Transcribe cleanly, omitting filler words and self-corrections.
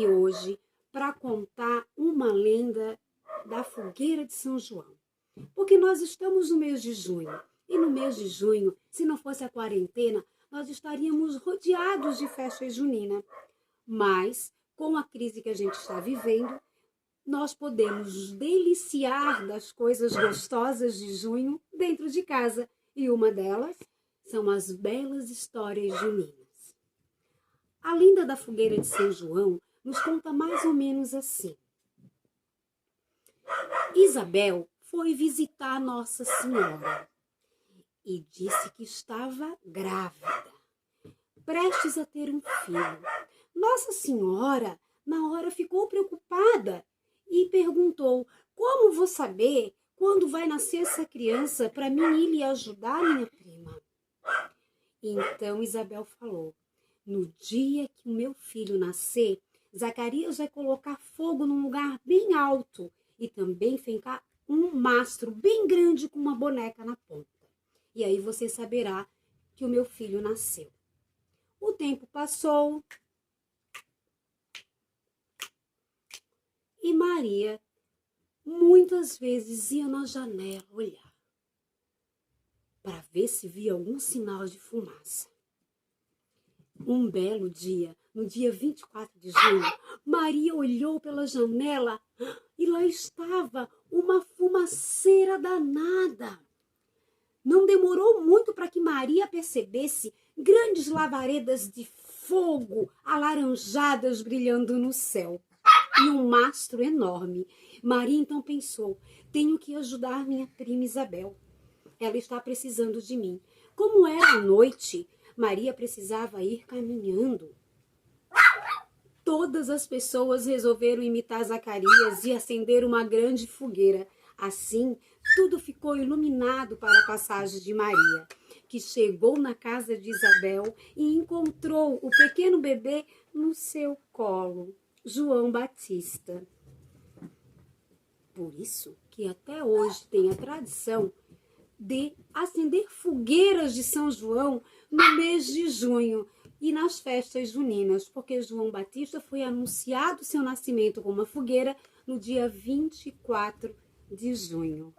aqui hoje para contar uma lenda da fogueira de São João. Porque nós estamos no mês de junho. E no mês de junho, se não fosse a quarentena, nós estaríamos rodeados de festa junina. Mas, com a crise que a gente está vivendo, nós podemos nos deliciar das coisas gostosas de junho dentro de casa. E uma delas são as belas histórias juninas. A lenda da fogueira de São João nos conta mais ou menos assim. Isabel foi visitar Nossa Senhora e disse que estava grávida, prestes a ter um filho. Nossa Senhora, na hora, ficou preocupada e perguntou: como vou saber quando vai nascer essa criança para mim ir lhe ajudar, minha prima? Então Isabel falou: no dia que o meu filho nascer, Zacarias vai colocar fogo num lugar bem alto e também fincar um mastro bem grande com uma boneca na ponta. E aí você saberá que o meu filho nasceu. O tempo passou e Maria muitas vezes ia na janela olhar para ver se via algum sinal de fumaça. Um belo dia, no dia 24 de junho, Maria olhou pela janela e lá estava uma fumaceira danada. Não demorou muito para que Maria percebesse grandes lavaredas de fogo alaranjadas brilhando no céu e um mastro enorme. Maria então pensou: tenho que ajudar minha prima Isabel. Ela está precisando de mim. Como era noite, Maria precisava ir caminhando. Todas as pessoas resolveram imitar Zacarias e acender uma grande fogueira. Assim, tudo ficou iluminado para a passagem de Maria, que chegou na casa de Isabel e encontrou o pequeno bebê no seu colo, João Batista. Por isso que até hoje tem a tradição de acender fogueiras de São João no mês de junho e nas festas juninas, porque João Batista foi anunciado seu nascimento com uma fogueira no dia 24 de junho.